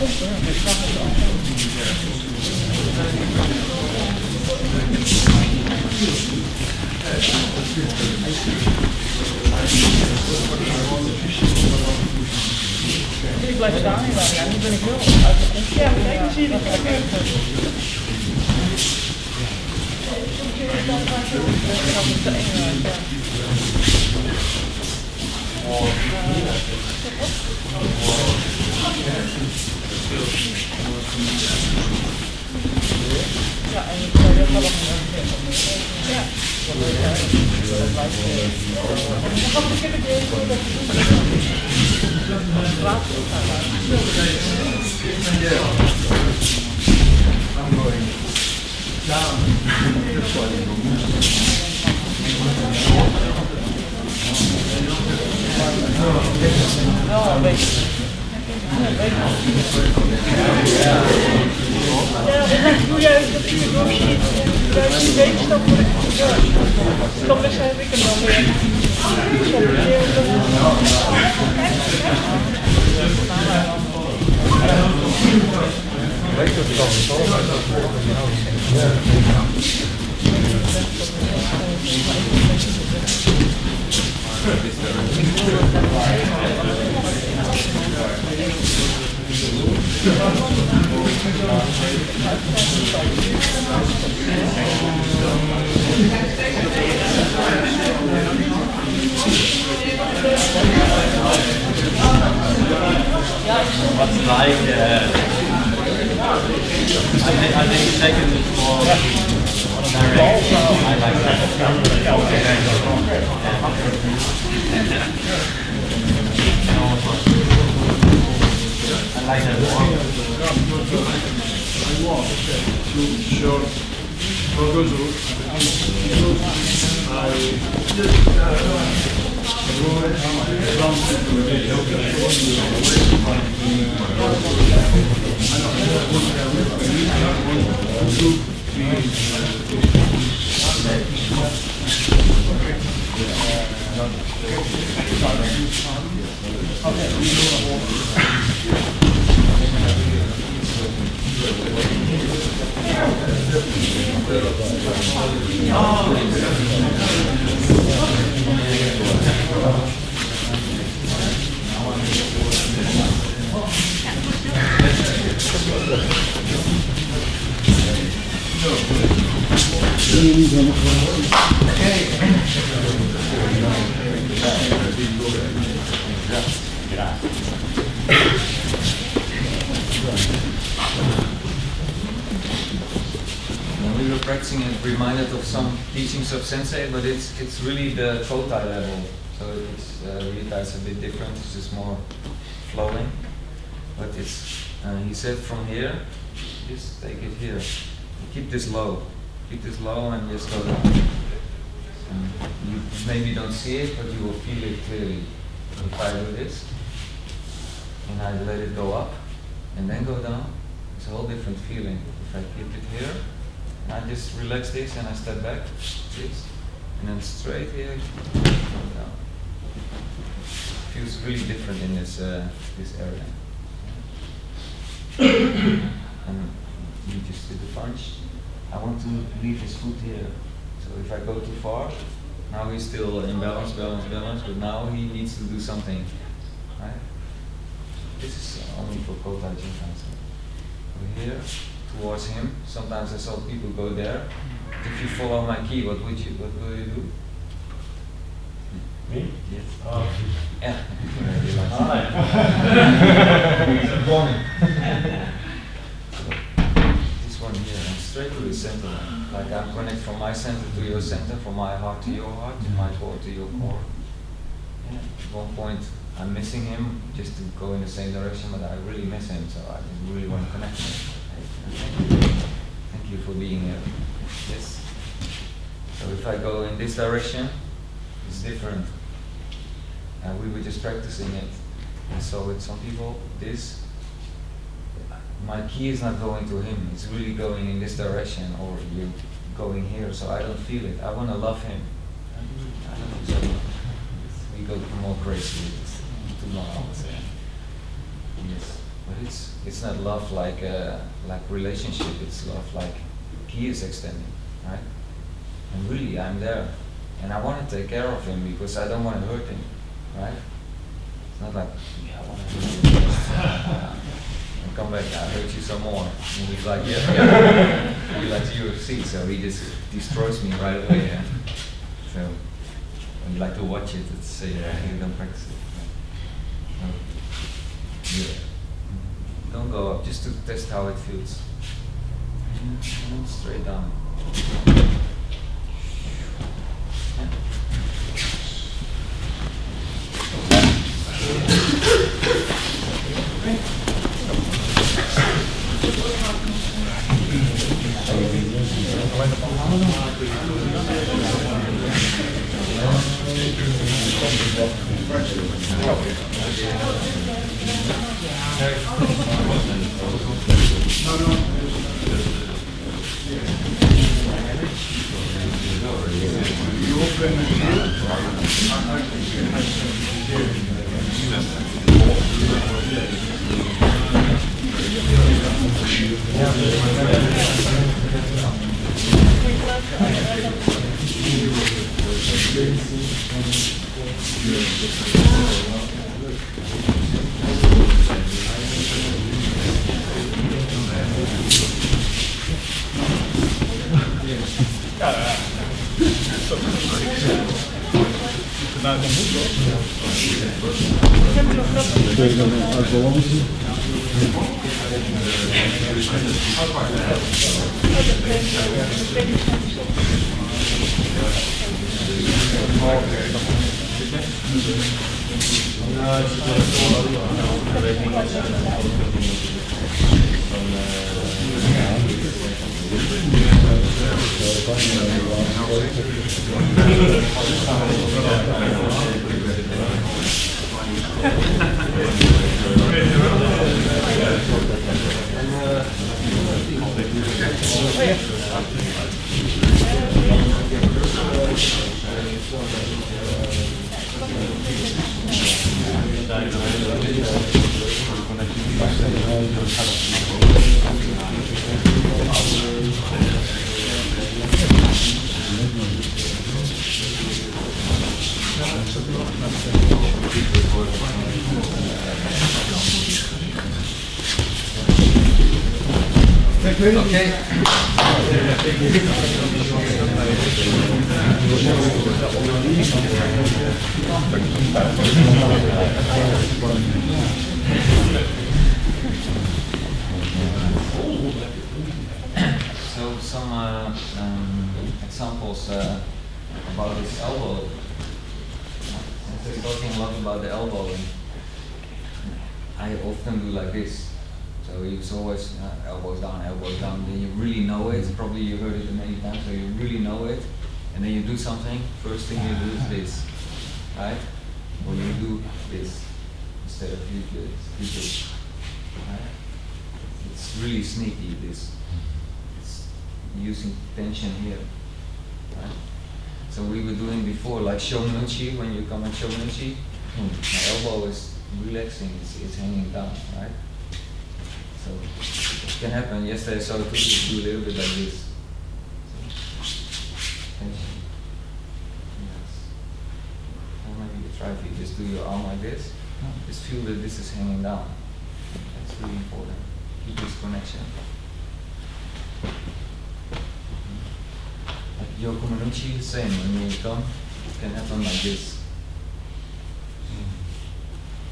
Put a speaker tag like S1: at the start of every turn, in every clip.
S1: Ik blijf staan inderdaad. Ja, nu ben ik heel uitgekomen. Ja, kijk, dan zie je dat ook echt. Ja, en ik zou dat wel nog ja.
S2: I'm going down this way.
S1: Ja, een beetje. Ja, doe juist dat ik nog niet. Juist die wetenschap voor de computer. Dan besef ik hem dan weer.
S3: What's like, I think second is more direct. I like that. I like that more.
S2: Short
S3: When we were practicing, it reminded of some teachings of sensei, but it's really the kotai level. So it's it's a bit different. It's just more flowing. But it's he said from here, just take it here. Keep this low. Keep this low and just go down. And you maybe don't see it, but you will feel it clearly. If I do this, and I let it go up, and then go down, it's a whole different feeling. If I keep it here, and I just relax this and I step back, this, and then straight here, go down. Feels really different in this this area. And you just did the punch. I want to leave his foot here. So if I go too far, now he's still in balance, but now he needs to do something. Right? This is only for kotai jinkai. Over here, towards him. Sometimes I saw people go there. If you follow my key, what will you do?
S4: Me?
S3: Yes.
S4: Oh.
S3: Yeah. This one here, and straight to the center. Like I'm connect from my center to your center, from my heart to your heart, from my core to your core. Yeah. At one point, I'm missing him just to go in the same direction, but I really miss him, so I really want to connect him. Thank you for being here. Yes. So if I go in this direction, it's different. We were just practicing it. And so with some people, my key is not going to him, it's really going in this direction, or you going here, so I don't feel it. I want to love him. I don't know, so we go more crazy with this tomorrow. Yes. But it's not love like relationship. It's love like he is extending, right? And really, I'm there, and I want to take care of him because I don't want to hurt him, right? It's not like I want to hurt you. And come back, I hurt you some more. And he's like, yeah. He likes UFC, so he just destroys me right away. Yeah? So when you like to watch it, it's you don't practice it. So, yeah. Don't go up, just to test how it feels. And straight down. So some examples about his elbow. He's talking a lot about the elbow. And I often do like this. So it's always elbows down, then you really know it. Probably you heard it many times, so you really know it. And then you do something, first thing you do is this, right? Or you do this, instead of you do this, right? It's really sneaky, this. It's using tension here, right? So we were doing before, like Munetsuki, when you come at Munetsuki, my elbow is relaxing, it's hanging down, right? So it can happen. Yesterday I saw it too, do a little bit like this. Tension. Yes. Or maybe you try if you just do your arm like this. Just feel that this is hanging down. That's really important. Keep this connection. Like Yoko Munetsuki, the same. When you come, it can happen like this.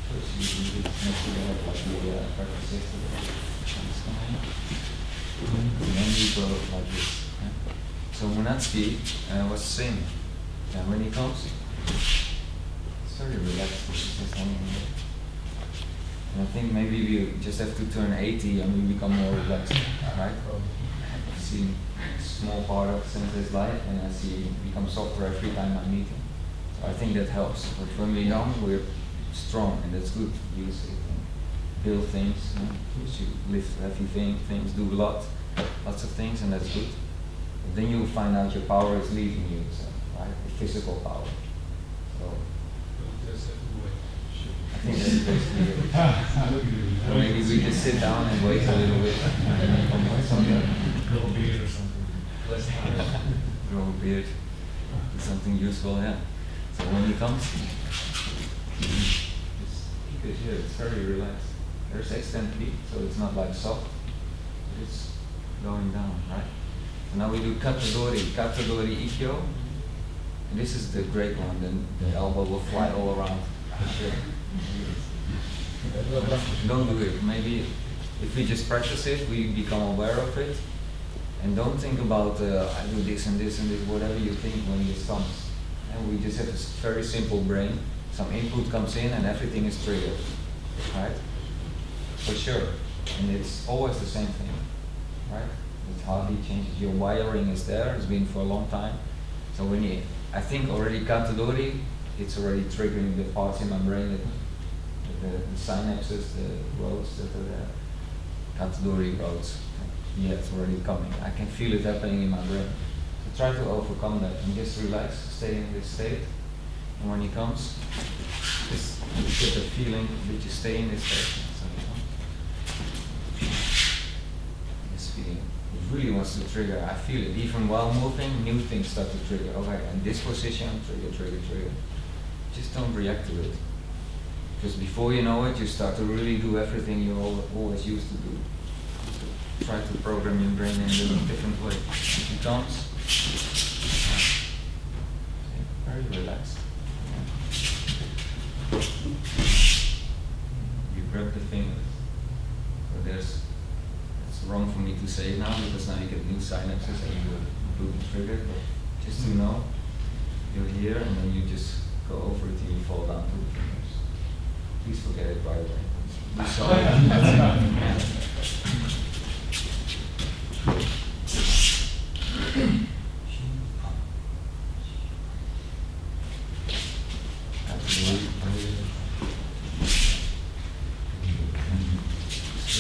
S3: First you do it next to the head, like we practice yesterday. And then you go like this. Yeah? So Munetsuki was the same. And when he comes, it's very relaxed. It's just hanging there. And I think maybe we just have to turn 80 and we become more relaxed, right? I see a small part of Sensei's life, and I see it become softer every time I meet him. So I think that helps. But when we're young, we're strong, and that's good. Use it and build things. You lift heavy things, do lots of things, and that's good. But then you'll find out your power is leaving you, so, right? The physical power. So I think that's basically it. Or maybe we just sit down and wait a little bit and then come with something.
S2: Little beard or something.
S3: Grow a beard. Something useful, yeah. So when he comes, you could hear it's very relaxed. There's extended beat, so it's not like soft. It's going down, right? So now we do Katadori, Katadori ikkyo. And this is the great one, then the elbow will fly all around. Don't do it. Maybe if we just practice it, we become aware of it. And don't think about, I do this and this and this, whatever you think when this comes. And we just have a very simple brain. Some input comes in and everything is triggered, right? For sure. And it's always the same thing, right? It hardly changes. Your wiring is there, it's been for a long time. So when you, I think already Katadori, it's already triggering the parts in my brain, that the synapses, the roads that are there. Katadori roads. Yeah, it's already coming. I can feel it happening in my brain. So try to overcome that and just relax, stay in this state. And when he comes, just get the feeling that you stay in this state. This feeling. It really wants to trigger. I feel it. Even while moving, new things start to trigger. Okay, in this position, trigger. Just don't react to it. Because before you know it, you start to really do everything you always used to do. Try to program your brain in a different way. If it comes, very relaxed. You grab the fingers. So it's wrong for me to say it now because now you get new synapses and you will be triggered. But just to know, you're here and then you just go over it and you fall down to the fingers. Please forget it right away. You saw it.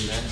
S3: Relax.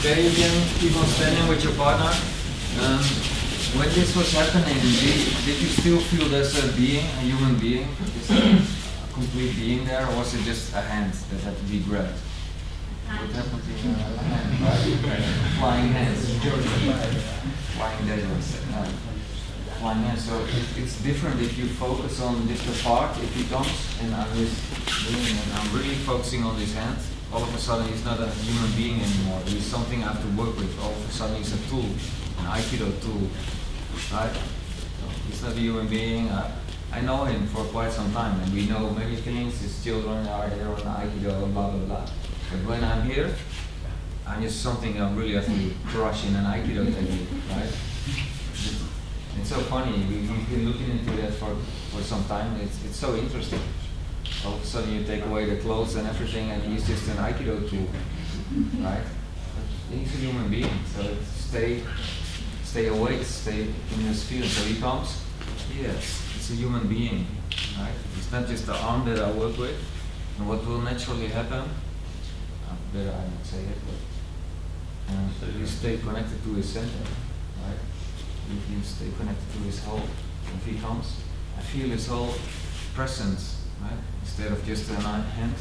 S3: Okay, you can keep on standing with your partner. When this was happening, did you still feel there's a being, a human being? Is there a complete being there, or was it just a hand that had to be grabbed? What happened to your hand, right? Flying hands. Flying deadlifts. Flying hands. So it's different if you focus on just the part, if he comes, and I'm just doing it, I'm really focusing on this hand, all of a sudden he's not a human being anymore. He's something I have to work with. All of a sudden he's a tool, an Aikido tool, right? So he's not a human being. I know him for quite some time, and we know many things. His children are here on Aikido, blah blah blah. But when I'm here, I'm just something I really have to crush in an Aikido technique, right? It's so funny. We've been looking into that for some time. It's so interesting. All of a sudden you take away the clothes and everything, and he's just an Aikido tool, right? But he's a human being, so stay awake, stay in this field. So he comes, yes, it's a human being, right? It's not just the arm that I work with. And what will naturally happen, better I not say it, but you stay connected to his center, right? You stay connected to his whole. If he comes, I feel his whole presence, right? Instead of just an hand.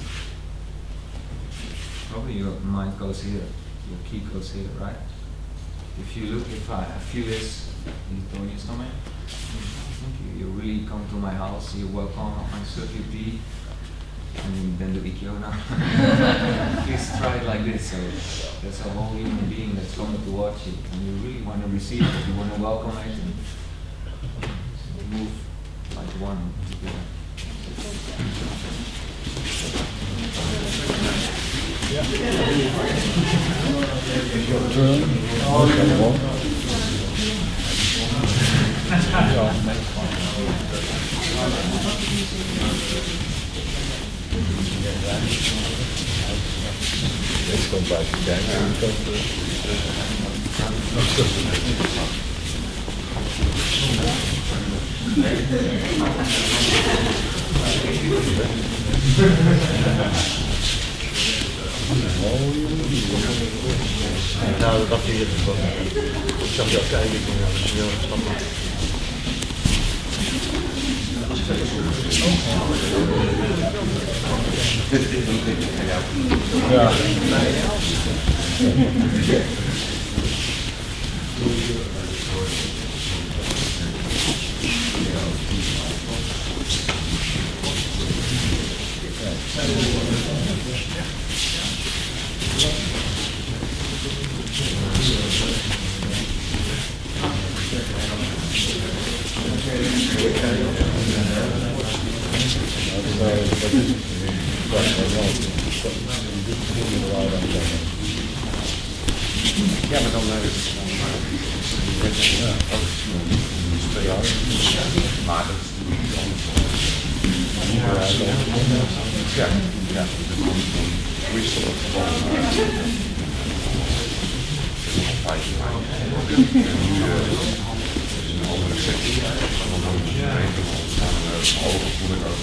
S3: Probably your mind goes here, your key goes here, right? If you look, if I feel this, Tony is coming. Thank you. You really come to my house. You're welcome on circuit B. And then the ikkyo now. Please try it like this. So there's a whole human being that's coming to watch it, and you really want to receive it. You want to welcome it and move like one together.
S2: Dit komt buiten kijken. Nou, dat dacht je hier dus wel. Ik zag je al kijken, ik kon je snel stappen. Ja. Ja, maar dan maar dat is natuurlijk anders. Ja, ja, wisselen gewoon is een andere sectie. Dan moet je even ontstaan en hoog voel ik ook.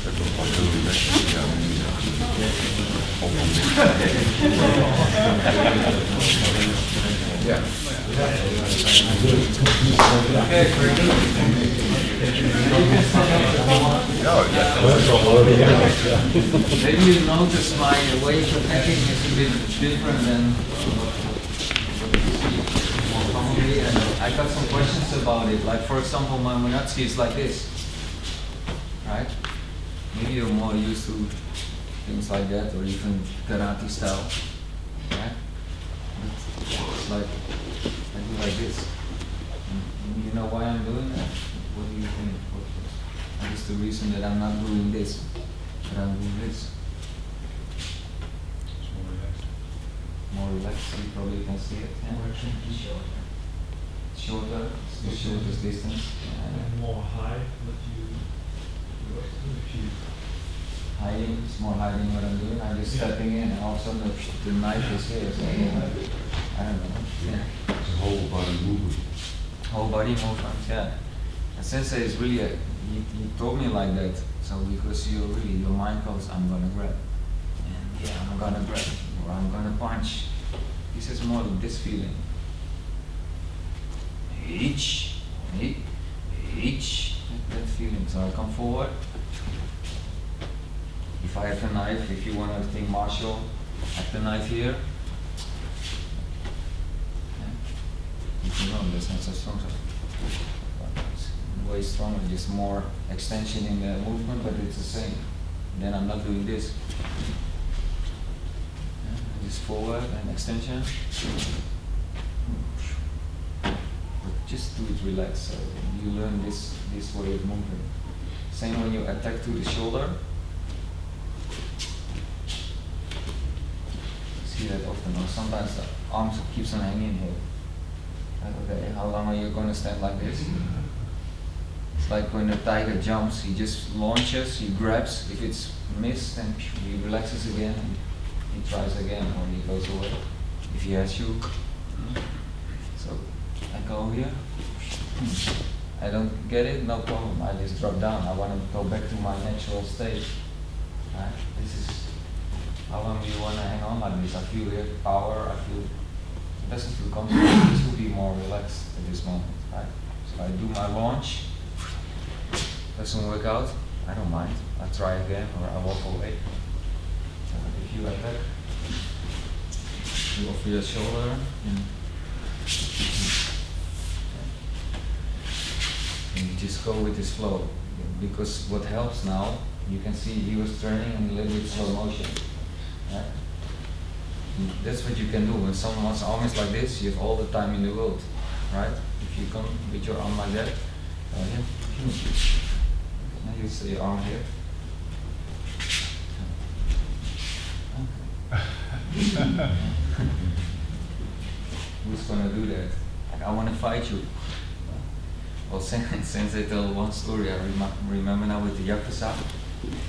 S2: Het wordt pas heel relaxed. Ja, ja.
S3: Maybe you notice my way of acting is a bit different than more commonly, and I got some questions about it. Like, for example, my Munetsuki is like this, right? Maybe you're more used to things like that, or even karate style, right? It's like I do like this. And you know why I'm doing that? What do you think? What is the reason that I'm not doing this, but I'm doing this?
S2: It's more relaxed.
S3: More relaxed, you probably can see it. Yeah? Shorter, the shortest distance.
S4: And more high, but you if you
S3: Hiding, it's more hiding what I'm doing. I'm just stepping in, and all of a sudden the knife is here. So I don't know. Yeah.
S2: It's a whole body movement.
S3: Whole body movement, yeah. And Sensei is really, he told me like that. So because you really, your mind goes, I'm gonna grab. And yeah, I'm gonna grab. Or I'm gonna punch. He says more of this feeling. Each, that feeling. So I come forward. If I have a knife, if you want to think martial, I have the knife here. If you know, that's not so strong. It's way stronger, just more extension in the movement, but it's the same. Then I'm not doing this. is forward and extension. But just do it relaxed, so you learn this way of moving. Same when you attack to the shoulder. See that often, or sometimes the arms keeps on hanging here. Okay, how long are you going to stand like this? It's like when the tiger jumps, he just launches, he grabs. If it's missed, then he relaxes again and he tries again, or he goes away. If he has you. So I go here. I don't get it, no problem. I just drop down. I want to go back to my natural state. Right? This is how long do you want to hang on like this? I feel here power. I feel it doesn't feel comfortable. This will be more relaxed at this moment. Right? So I do my launch. Doesn't work out. I don't mind. I try again, or I walk away. If you attack, you offer your shoulder. And you just go with this flow, because what helps now, you can see he was turning in a little bit slow motion. Right? That's what you can do. When someone's arm is like this, you have all the time in the world. Right? If you come with your arm like that, now you see your arm here. Who's gonna do that? Like, I want to fight you. Well, Sensei told one story I remember now with the Yakuza.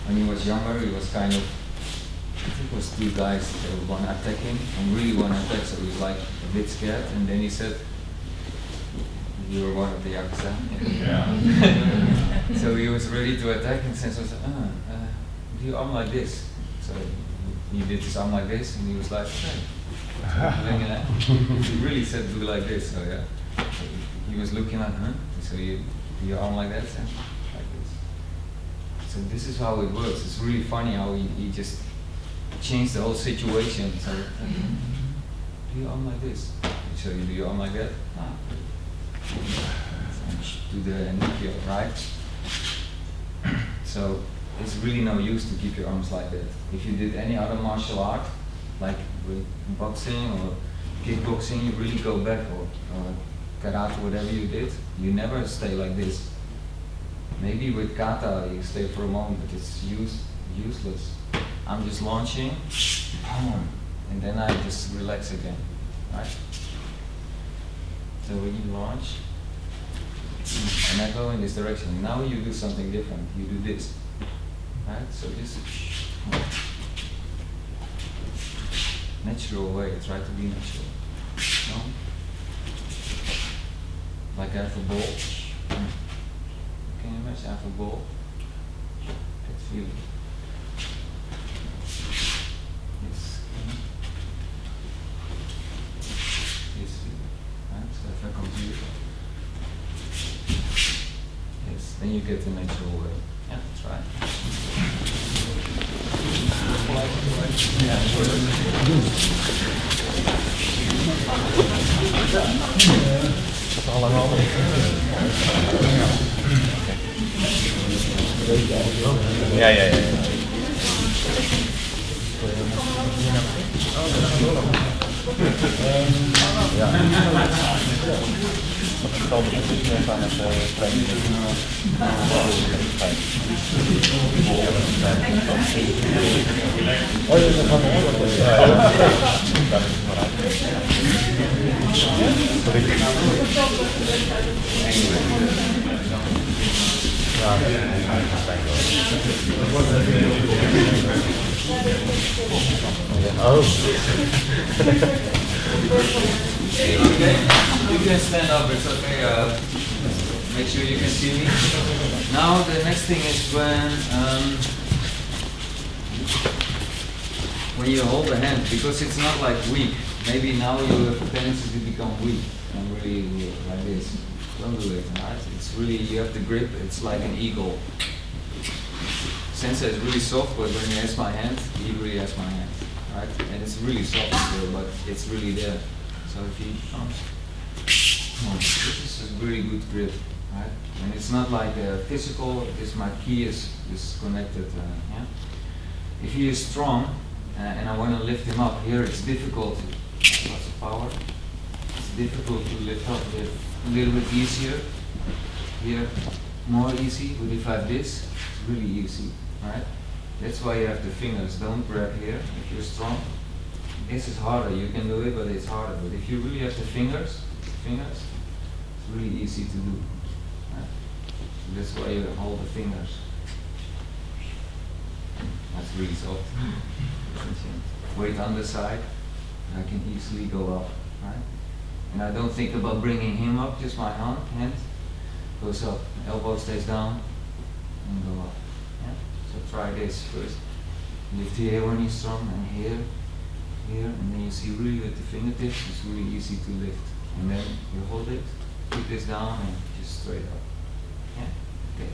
S3: When he was younger, he was kind of, I think it was two guys that want to attack him and really want to attack, so he was like a bit scared. And then he said, "You were one of the Yakuza." Yeah. So he was ready to attack, and Sensei said, "Do your arm like this?" So he did his arm like this, and he was like, "Okay." So he really said, "Do like this." So yeah. He was looking at, so you do your arm like that, and like this. So this is how it works. It's really funny how he just changed the whole situation. So do your arm like this. So you do your arm like that. Do the ikkyo, right? So it's really no use to keep your arms like that. If you did any other martial art, like with boxing or kickboxing, you really go back, or karate, whatever you did, you never stay like this. Maybe with kata you stay for a moment, but it's useless. I'm just launching, and then I just relax again, right? So when you launch, and I go in this direction, now you do something different. You do this, right? So just natural way. Try to be natural. No? Like I have a ball. Can you imagine I have a ball? That feeling. Yes. This feeling. Right? So if I come to you. Yes, then you get the natural way. Yeah, try. You can stand up, it's okay. Make sure you can see me. Now the next thing is when you hold the hand, because it's not like weak. Maybe now you have a tendency to become weak and really like this. Don't do it, right? It's really, you have the grip, it's like an eagle. Sensei is really soft, but when he has my hand, he really has my hand, right? And it's really soft still, but it's really there. So if he comes, this is a really good grip, right? And it's not like physical, my key is connected, yeah? If he is strong, and I want to lift him up. Here it's difficult, lots of power. It's difficult to lift up. Here a little bit easier. Here more easy. But if I have this, it's really easy, right? That's why you have the fingers. Don't grab here if you're strong. This is harder. You can do it, but it's harder. But if you really have the fingers, it's really easy to do. Right? That's why you hold the fingers. That's really soft. Weight on the side, I can easily go up, right? And I don't think about bringing him up, just my hand goes up, elbow stays down, and go up. Yeah? So try this first. Lift here when you're strong, and here, and then you see really with the fingertips, it's really easy to lift. And then you hold it, keep this down, and just straight up. Yeah? Okay.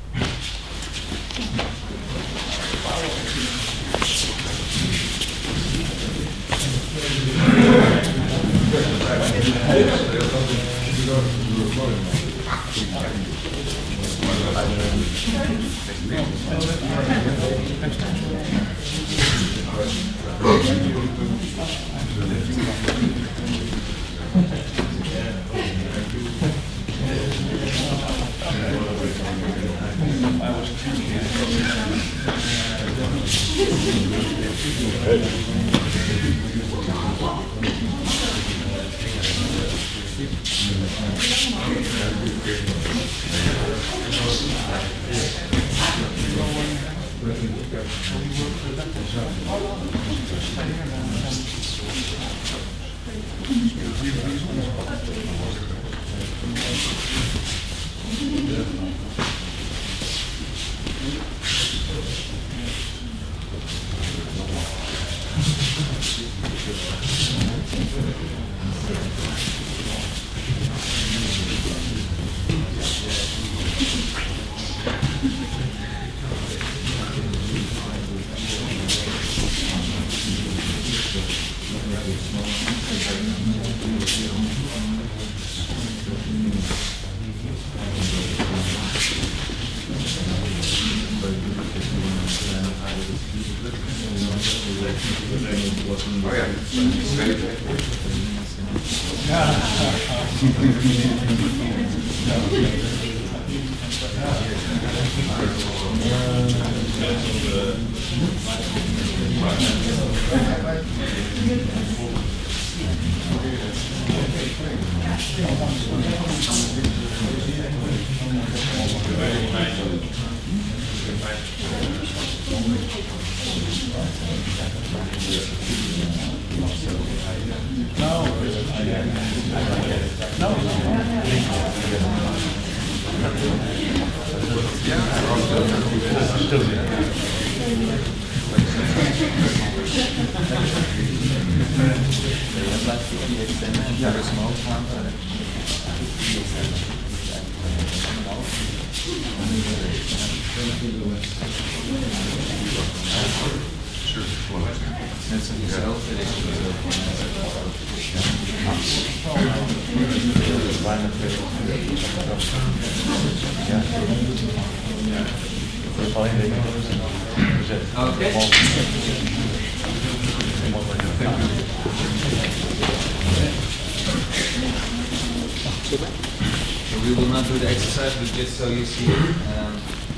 S3: We will not do the exercise, but just so you see it.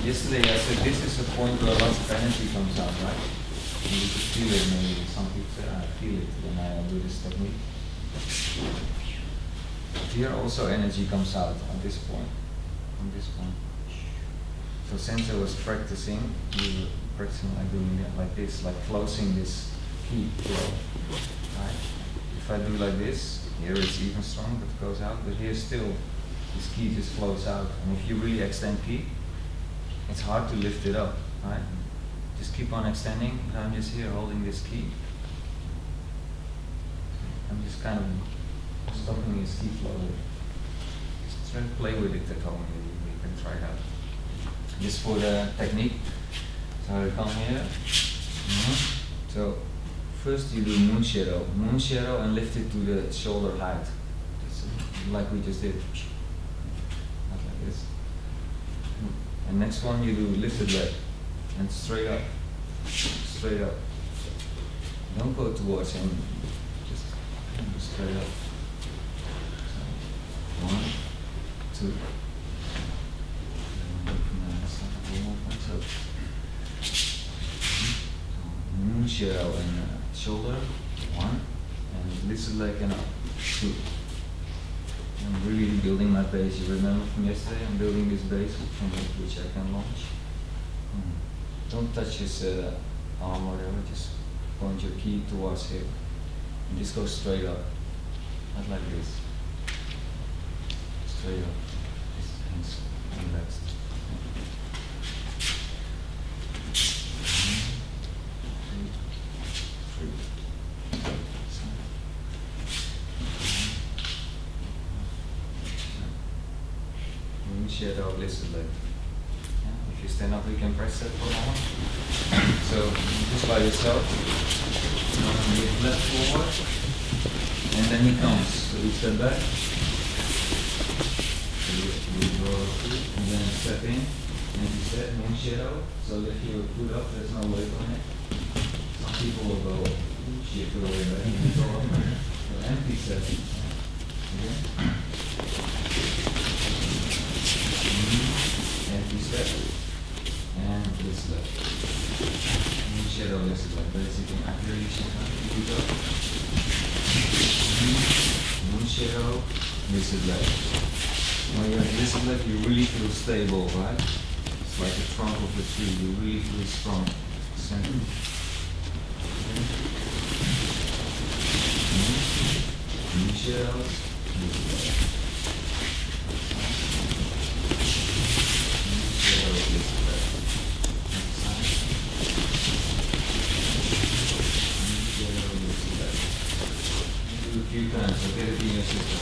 S3: Yesterday I said this is a point where lots of energy comes out, right? And you can feel it maybe. Some people say, I feel it when I do this technique. But here also energy comes out at this point, from this point. So Sensei was practicing, we were practicing like doing it like this, like closing this key flow, right? If I do like this, here it's even stronger, but it goes out, but here still, this key just flows out. And if you really extend key, it's hard to lift it up, right? Just keep on extending, and I'm just here holding this key. I'm just kind of stopping his key flow. Just try to play with it at home, you can try it out. Just for the technique, so I come here. So first you do moon shadow, and lift it to the shoulder height, just like we just did. Not like this. And next one you do lifted leg, and straight up, Don't go towards him. Just straight up. So, 1, 2. So, moon shadow and shoulder. 1, and listen like an up. 2. I'm really building my base. You remember from yesterday? I'm building this base from which I can launch. Don't touch his arm or whatever. Just point your key towards him. And just go straight up. Not like this. Straight up. His hands relaxed. 1, 2, 3. Moon shadow, listen leg. If you stand up, you can press that for a moment. So, just by yourself. Lift left forward. And then he comes. So you step back. You go through. And then step in. And you step, moon shadow. So lift your foot up, there's no weight on it. Some people will go, shift your way back. And go up. So empty step. Okay. Empty step, and this left. Moon shadow, this left. Basically, Aikido Yuishinkai Alkmaar. Moon shadow, this is left. When you have this left, you really feel stable, right? It's like the trunk of a tree. You really feel strong. Center. Moon shadow, this left. Do a few times, so get it in your system.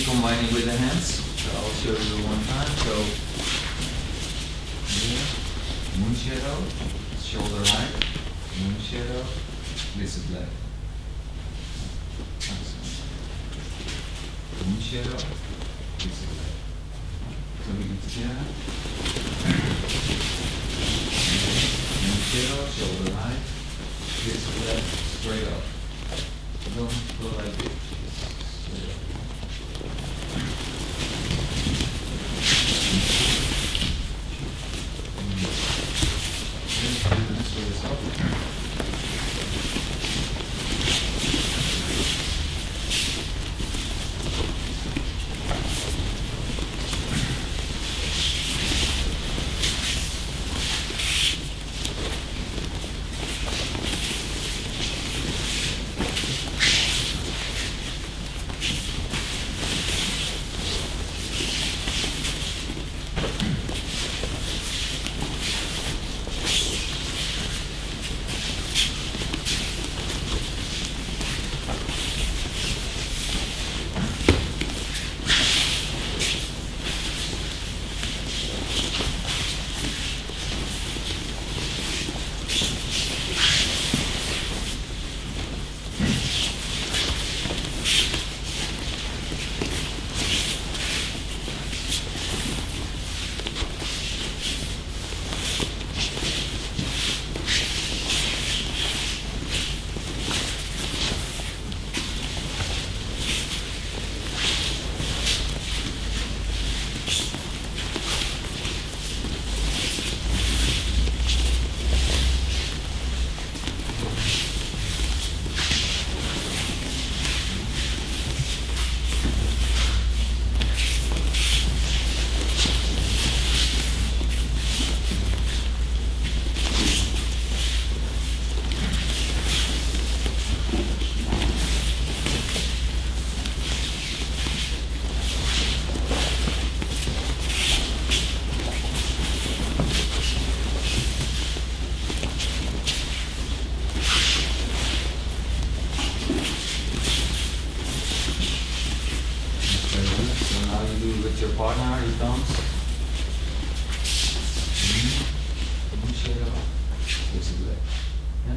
S3: Combine it with the hands. So I'll show you one time. So here, moon shadow, shoulder right, moon shadow, this is left. Moon shadow, this is left. So we do it together. Moon shadow, shoulder right, this is left, straight up. Don't go like this. Straight up. do with your partner, he comes. It's a leg. Yeah.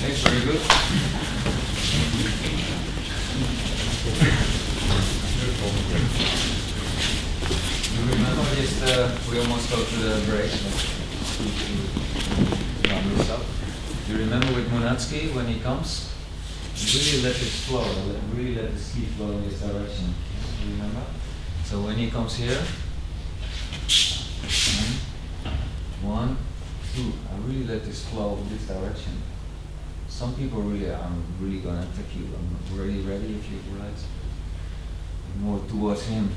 S3: Thanks, very good. You remember just, we almost go to the break. Round this up. You remember with Munetsuki, when he comes, really let it flow, really let the ski flow in this direction. You remember? So when he comes here, 1, 2, I really let this flow in this direction. Some people really, I'm really gonna attack you. I'm really ready if you realize. More towards him,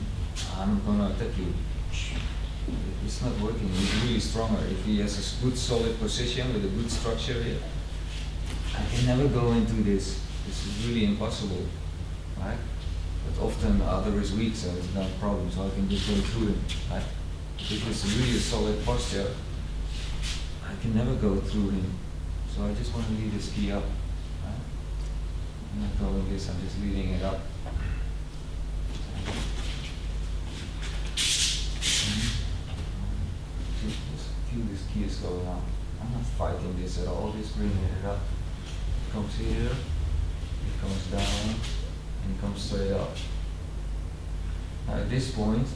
S3: I'm gonna attack you. It's not working. He's really stronger. If he has a good solid position with a good structure here, I can never go into this. This is really impossible, right? But often the other is weak, so it's not a problem. So I can just go through him, right? If it's really a solid posture, I can never go through him. So I just want to lead the ski up. Right? I'm not going this, I'm just leading it up. Just feel the ski is going up. I'm not fighting this at all, just bringing it up. It comes here, it comes down, and it comes straight up. Now at this point,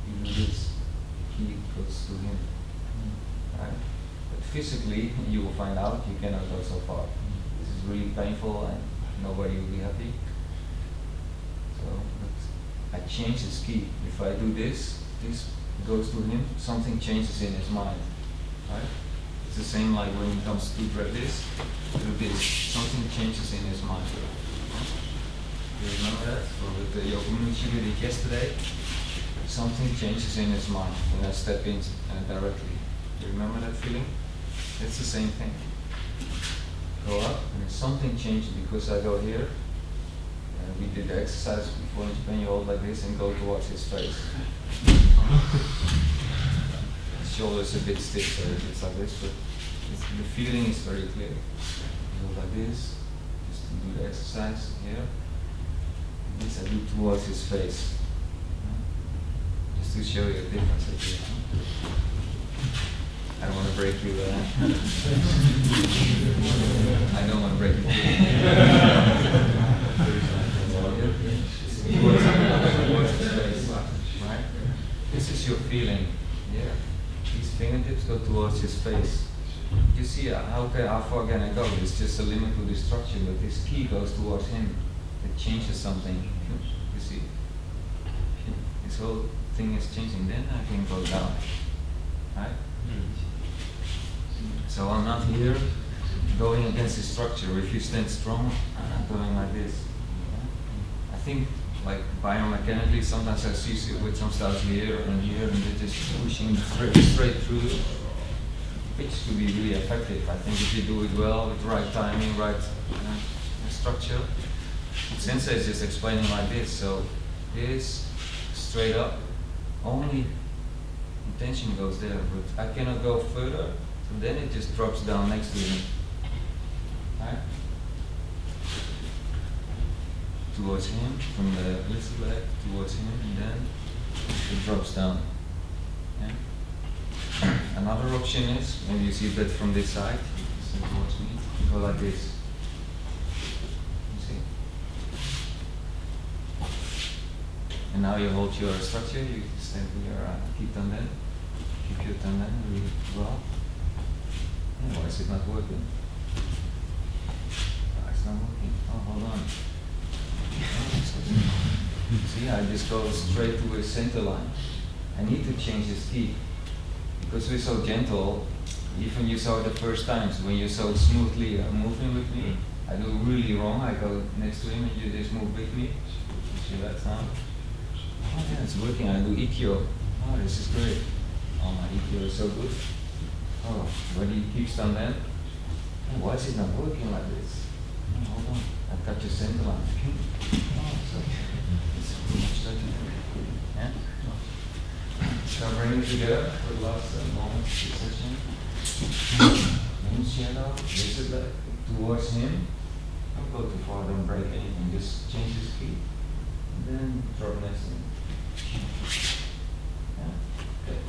S3: you do this, the key goes to him. Right? But physically, you will find out you cannot go so far. This is really painful and nobody will be happy. So, but I change his key. If I do this, this goes to him, something changes in his mind. Right? It's the same like when he comes to grab this, do this, something changes in his mind. You remember that? Or with the Munetsuki we did yesterday? Something changes in his mind when I step in directly. You remember that feeling? It's the same thing. Go up, and something changes because I go here. We did the exercise before in Japan, you hold like this and go towards his face. His shoulder is a bit stiff, so it's like this, but the feeling is very clear. You go like this, just to do the exercise here. This I do towards his face. Just to show you the difference here. I don't want to break you. I don't want to break you. Towards his face, right? This is your feeling. Yeah. These fingertips go towards his face. You see how far can I go? It's just a limit to destruction, but this key goes towards him. It changes something. You see? This whole thing is changing. Then I can go down. Right? So I'm not here going against the structure. If you stand strong, I'm not going like this. I think like biomechanically, sometimes I see with some styles here and here, and they're just pushing straight through, which could be really effective. I think if you do it well, with the right timing, right structure. Sensei is just explaining like this. So this straight up, only intention goes there, but I cannot go further. So then it just drops down next to him. Right? towards him, from the little leg towards him, and then it drops down. Yeah? Another option is, when you see that from this side, so towards me, you go like this. You see? And now you hold your structure, you stand with your keep tanden, keep your tanden really well. Yeah, why is it not working? It's not working. Oh, hold on. See, I just go straight to his center line. I need to change his key. Because we're so gentle, even you saw the first times when you're so smoothly moving with me, I do really wrong. I go next to him and you just move with me. See that sound? Oh yeah, it's working. I do ikkyo. Oh, this is great. Oh, my ikkyo is so good. Oh, when he keeps on then, oh, why is it not working like this? Oh, hold on, I've got your center line. Oh, so it's much better. Yeah? So bring it together for the last moment of the session. Moon shadow, this is like towards him. Don't go too far, don't break anything, just change his key. And then drop next to him. Yeah? Okay.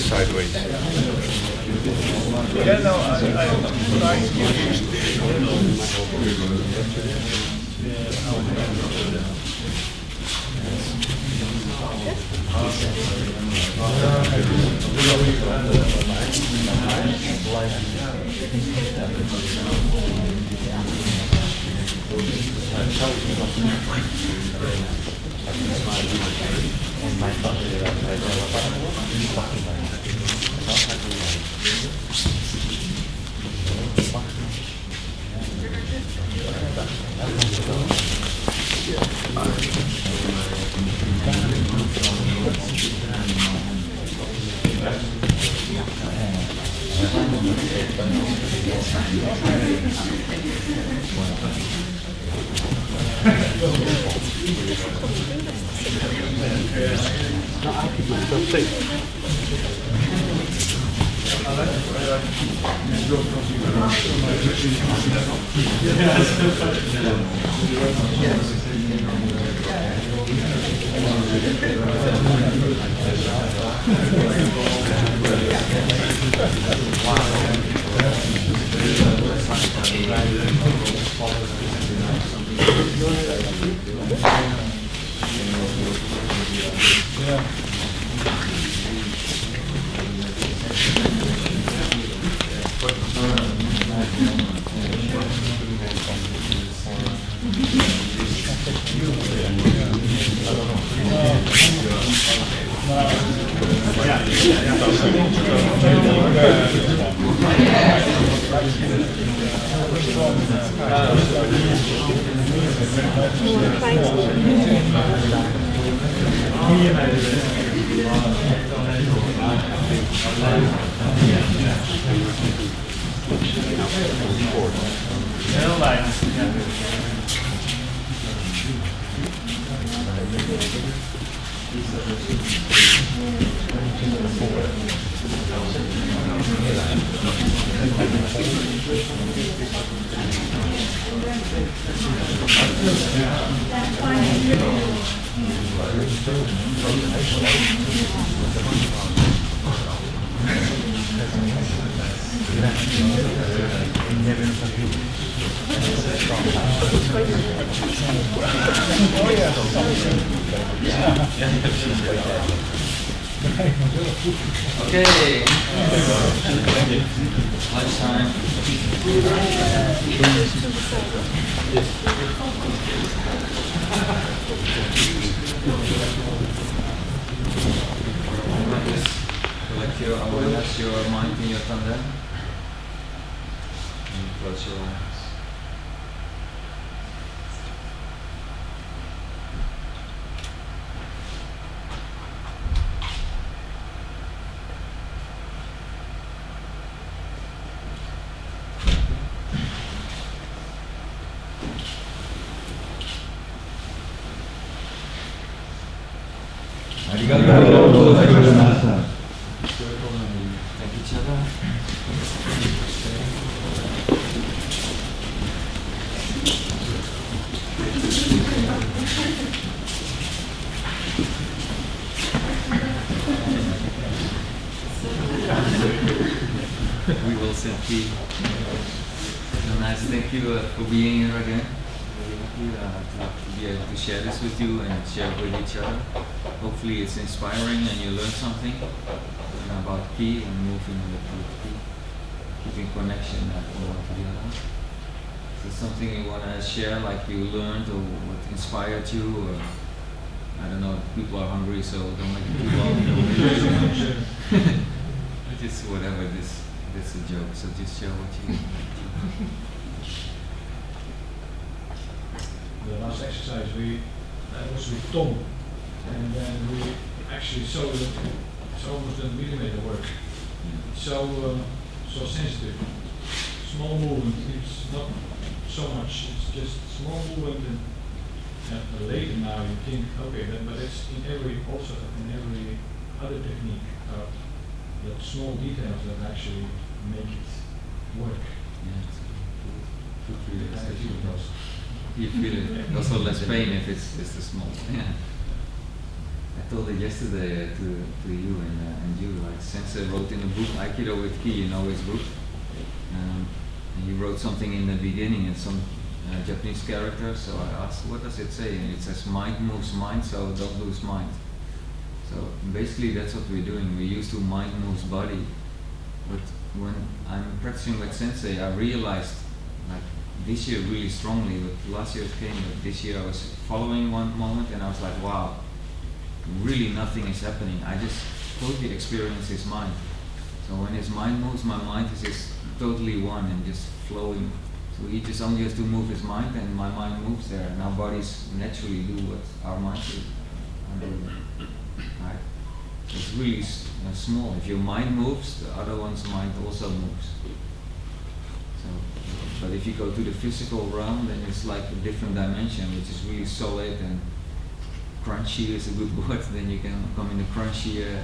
S2: Sideways.
S1: Yeah, no, Heel
S3: Okay. Lunchtime. Collect your awareness, your mind in your tanden. And close your eyes. Thank each other. We will simply. So nice. Thank you for being here again. Very happy to be able to share this with you and share with each other. Hopefully it's inspiring and you learn something about ki and moving with ki, keeping connection from one to the other. Is there something you want to share, like you learned or what inspired you, or I don't know, people are hungry, so don't make it too long. Just whatever, this is a joke, so just share what you
S4: The last exercise was with Tom, and then we actually saw that it's almost a millimeter work. It's so sensitive. Small movement, it's not so much, it's just small movement, and later now you think, okay, but it's in every other technique, that small details that actually make it work.
S3: You feel it. Also less pain if it's the small. Yeah. I told it yesterday to you and you, like Sensei wrote in a book, Aikido with Ki, you know his book. And he wrote something in the beginning in some Japanese character, so I asked, what does it say? And it says, mind moves mind, so don't lose mind. So basically that's what we're doing. We're used to mind moves body. But when I'm practicing with Sensei, I realized, like, this year really strongly, but last year it came, but this year I was following one moment and I was like, wow, really nothing is happening. I just totally experience his mind. So when his mind moves, my mind is just totally one and just flowing. So he just only has to move his mind and my mind moves there. And our bodies naturally do what our minds are doing. Right? It's really small. If your mind moves, the other one's mind also moves. So, but if you go to the physical realm, then it's like a different dimension, which is really solid and crunchy is a good word. Then you can come in the crunchier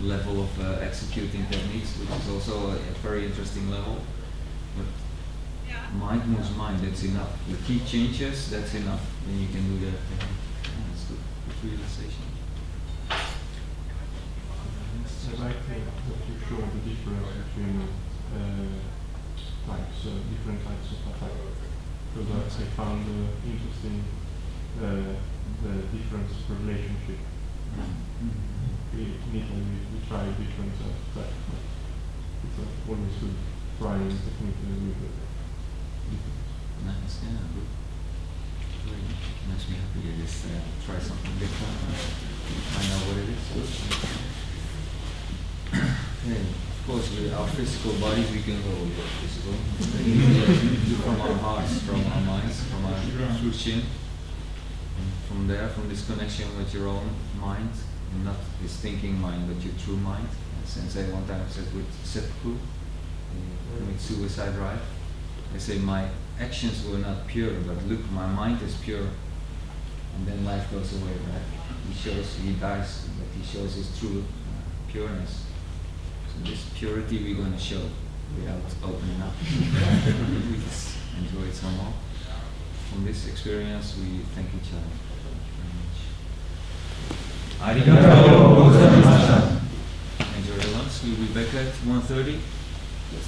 S3: level of executing techniques, which is also a very interesting level. But mind moves mind, that's enough. The key changes, that's enough. Then you can do that. That's good. Good realization.
S5: I like that you show the difference between different types of attack. Because I found interesting the difference relationship. In Italy we try different attacks. It's always good trying technically with it.
S3: Nice, yeah, good. Very makes me happy to just try something different and find out what it is. Okay. Of course, with our physical bodies, we can go physical. From our hearts, from our minds, from our true chin. And from there, from this connection with your own mind, not this thinking mind, but your true mind. Sensei one time said with seppuku, with suicide drive, they say my actions were not pure, but look, my mind is pure. and then life goes away, right? He dies, but he shows his true pureness. So this purity we're going to show without opening up. We just enjoy it some more. From this experience, we thank each other. Thank you very much. Enjoy your lunch. We'll be back at 1:30. Yes.